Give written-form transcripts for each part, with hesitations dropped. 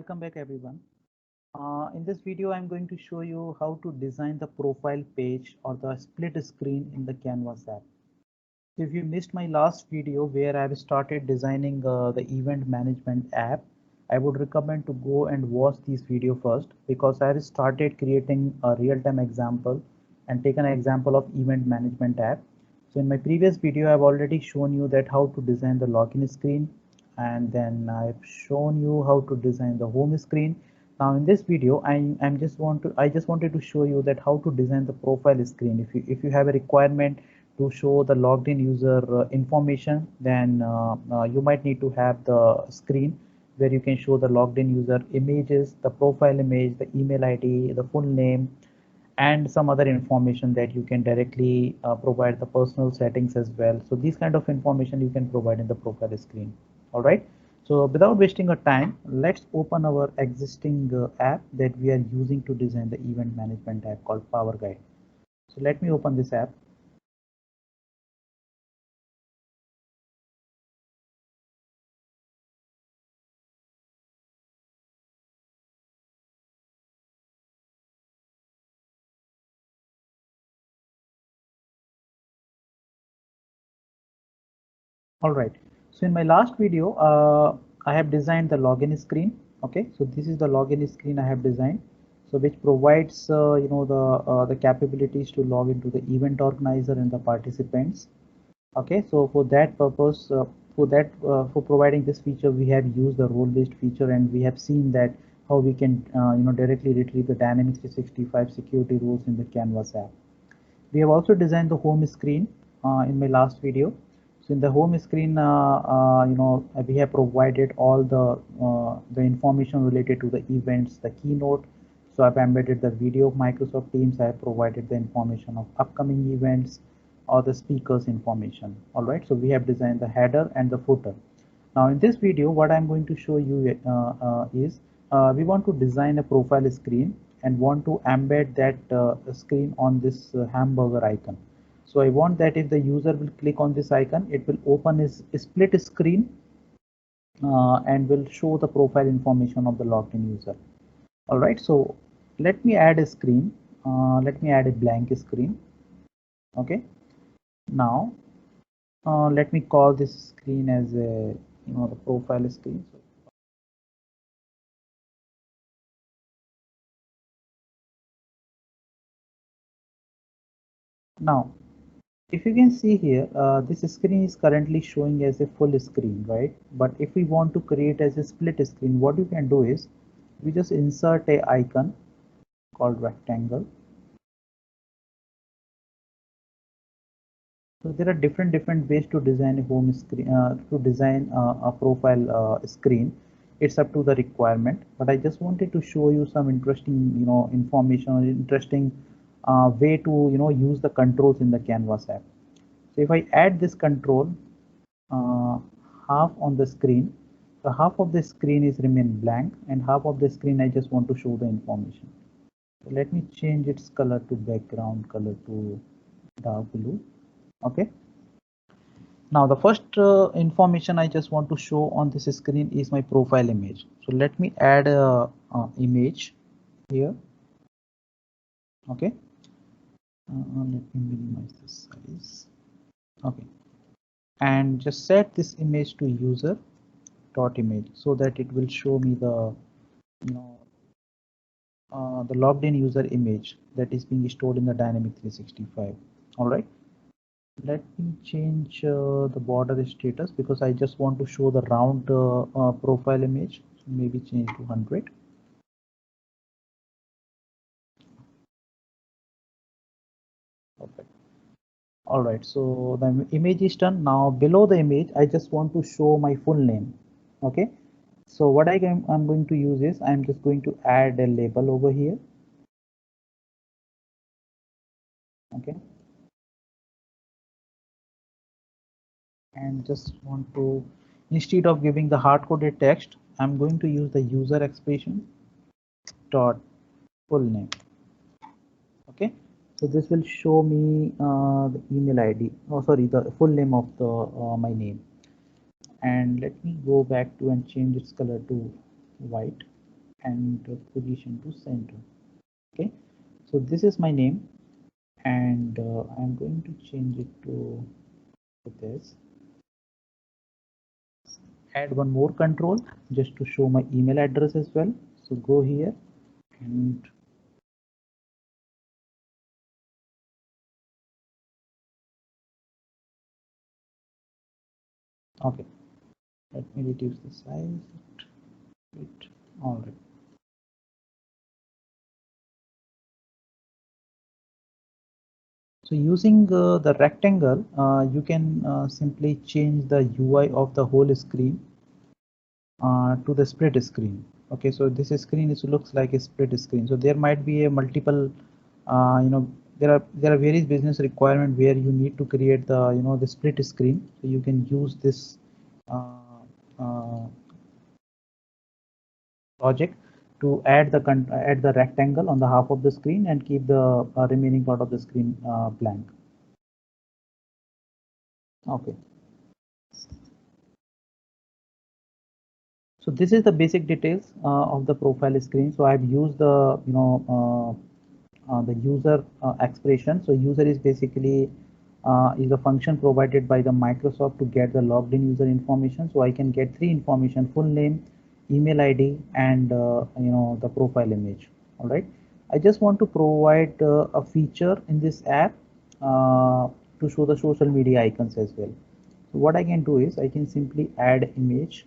welcome back everyone. In this video, I'm going to show you how to design the profile page or the split screen in the Canvas app. So if you missed my last video where I've started designing the event management app, I would recommend to go and watch this video first because I've started creating a real-time example and take an example of event management app. So in my previous video, I've already shown you that how to design the login screen, and then I've shown you how to design the home screen. Now in this video, I just wanted to show you that how to design the profile screen. If you have a requirement to show the logged in user information, then you might need to have the screen where you can show the logged in user images, the profile image, the email ID, the full name, and some other information that you can directly provide the personal settings as well. So these kind of information you can provide in the profile screen. All right. So without wasting our time, let's open our existing app that we are using to design the event management app called Power Guide. So let me open this app. All right. So in my last video, I have designed the login screen. Okay. So this is the login screen I have designed. So which provides, the capabilities to log into the event organizer and the participants. Okay. So for that purpose, for providing this feature, we have used the role-based feature, and we have seen that how we can, directly retrieve the Dynamics 365 security rules in the Canvas app. We have also designed the home screen in my last video. So in the home screen, we have provided all the information related to the events, the keynote. So I've embedded the video of Microsoft Teams. I have provided the information of upcoming events or the speakers information. All right. So we have designed the header and the footer. Now in this video, what I'm going to show you is we want to design a profile screen and want to embed that screen on this hamburger icon. So I want that if the user will click on this icon, it will open his split screen and will show the profile information of the logged in user. All right, so let me add a screen. Let me add a blank screen. Okay, now let me call this screen as a the profile screen. So now if you can see here, this screen is currently showing as a full screen, right? But if we want to create as a split screen, what you can do is we just insert a icon called rectangle. So there are different ways to design a home screen, to design a profile screen. It's up to the requirement, but I just wanted to show you some interesting, information or interesting way to, use the controls in the Canvas app. So if I add this control uh, half on the screen, so half of the screen is remain blank and half of the screen I just want to show the information. So let me change its color to background color to dark blue. Okay. Now the first information I just want to show on this screen is my profile image. So let me add a image here. Okay. Let me minimize this size. Okay. And just set this image to user dot image so that it will show me the the logged in user image that is being stored in the Dynamic 365. All right. Let me change the border status because I just want to show the round profile image. So maybe change to 100. Perfect. All right. So the image is done. Now below the image, I just want to show my full name. Okay. So what I'm going to use is I'm just going to add a label over here. Okay. And just want to, instead of giving the hard-coded text, I'm going to use the user expression dot full name. Okay, so this will show me the email ID, oh sorry, the full name of the my name. And let me go back to and change its color to white. and position to center. Okay, so this is my name, and I'm going to change it to this. Add one more control just to show my email address as well. So go here and okay, let me reduce the size. All right. So using the rectangle, you can simply change the UI of the whole screen to the split screen. Okay, so this screen looks like a split screen. So there might be a multiple, there are various business requirement where you need to create the the split screen. So you can use this uh, uh, logic to add the rectangle on the half of the screen and keep the remaining part of the screen blank. Okay. So this is the basic details of the profile screen. So I've used the the user expression. So user is basically is a function provided by the Microsoft to get the logged in user information. So I can get three information: full name, email ID, and the profile image. All right. I just want to provide a feature in this app to show the social media icons as well. So what I can do is I can simply add image.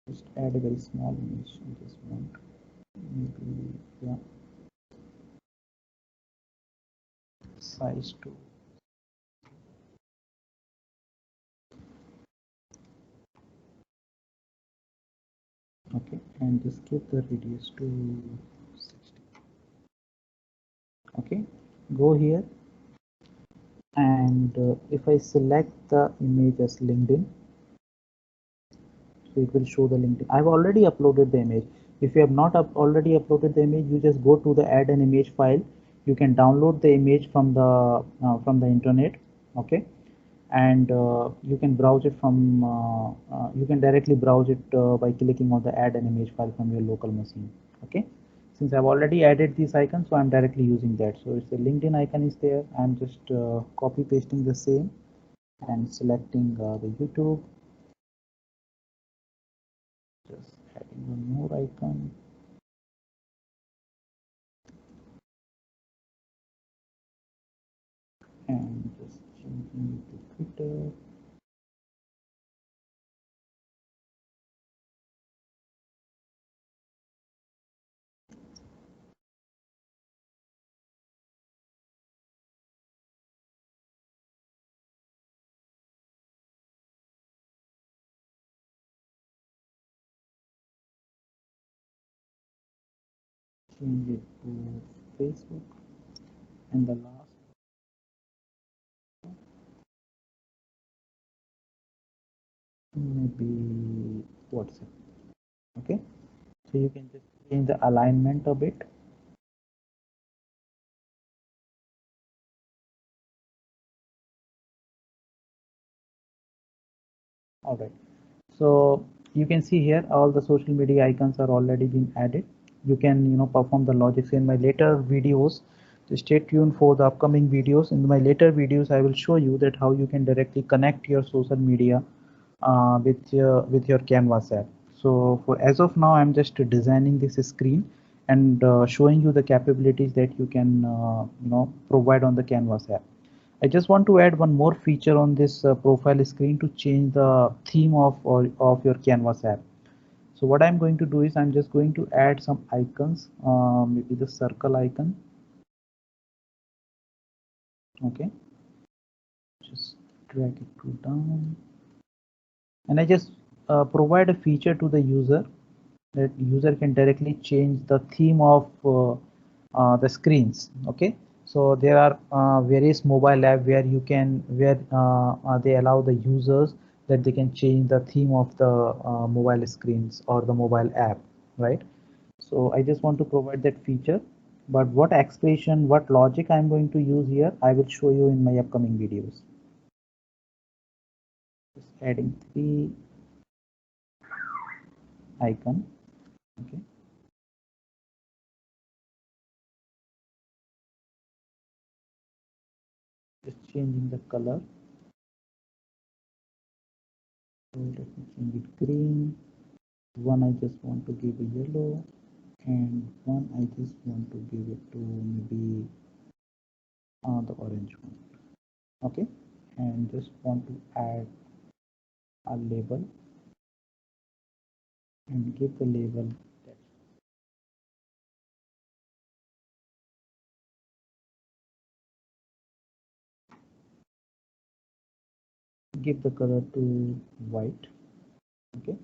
Just add a very small image. I just want maybe, yeah, size 2. Okay, and just give the radius to 60. Okay, go here, and if I select the image as LinkedIn, so it will show the LinkedIn. I've already uploaded the image. If you have not already uploaded the image, you just go to the add an image file. You can download the image from the internet. Okay, and you can browse it from you can directly browse it by clicking on the add an image file from your local machine. Okay, since I've already added these icons, so I'm directly using that. So it's the LinkedIn icon is there. I'm just copy pasting the same and selecting the YouTube, just adding one more icon, and just changing it to Twitter. Change it to Facebook, and the last maybe WhatsApp. Okay, so you can just change the alignment a bit. All right, so you can see here all the social media icons are already been added. You can perform the logics in my later videos. So stay tuned for the upcoming videos. In my later videos I will show you that how you can directly connect your social media with your Canvas app. So for as of now I'm just designing this screen and showing you the capabilities that you can provide on the Canvas app. I just want to add one more feature on this profile screen to change the theme of your Canvas app. So what I'm going to do is I'm just going to add some icons, maybe the circle icon. Okay, just drag it to down, and I just provide a feature to the user that user can directly change the theme of the screens. Okay, so there are various mobile app where you can where they allow the users that they can change the theme of the mobile screens or the mobile app, right? So I just want to provide that feature, but what expression, what logic I'm going to use here, I will show you in my upcoming videos. Just adding 3. icon. Okay. Just changing the color. So let me change it green. One I just want to give a yellow, and one I just want to give it to maybe the orange one. Okay, and just want to add a label and give the label text. Give the color to white. Okay,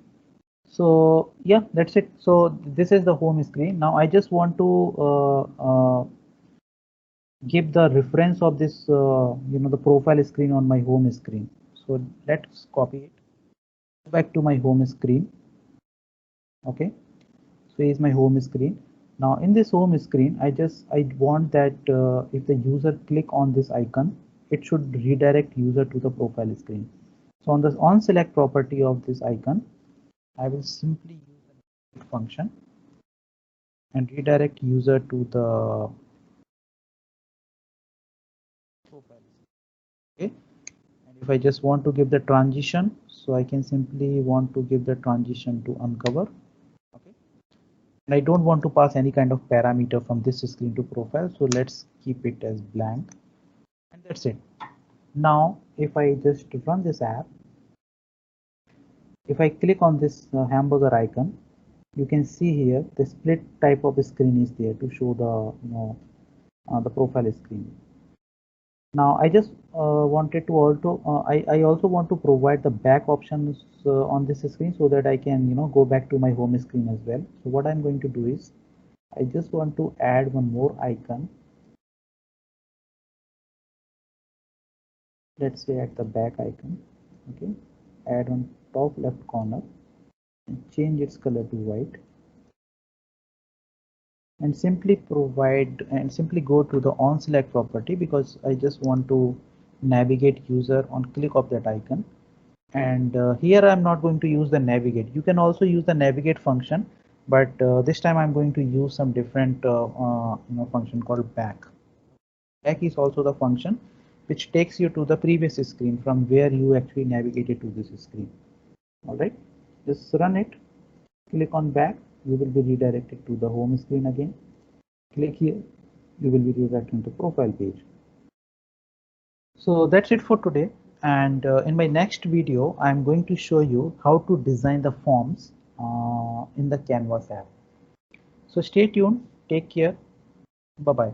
so yeah, that's it. So this is the home screen. Now I just want to give the reference of this the profile screen on my home screen. So let's copy it. Go back to my home screen. Okay, so here's my home screen. Now in this home screen, I want that if the user click on this icon, it should redirect user to the profile screen. So on the on select property of this icon, I will simply use the function and redirect user to the profile. Okay, and if I just want to give the transition, so I can simply want to give the transition to uncover. Okay, and I don't want to pass any kind of parameter from this screen to profile, so let's keep it as blank, and that's it. Now if I just run this app, if I click on this hamburger icon, you can see here the split type of screen is there to show the the profile screen. Now I just wanted to also I also want to provide the back options on this screen so that I can go back to my home screen as well. So what I'm going to do is I just want to add one more icon. Let's say at the back icon. Okay, add on top left corner and change its color to white, and simply provide and simply go to the on select property because I just want to navigate user on click of that icon. And here I'm not going to use the navigate. You can also use the navigate function, but this time I'm going to use some different function called back. Back is also the function which takes you to the previous screen from where you actually navigated to this screen. All right, just run it. Click on back, you will be redirected to the home screen again. Click here, you will be redirected to the profile page. So that's it for today, and in my next video I'm going to show you how to design the forms in the Canvas app. So stay tuned, take care, bye bye.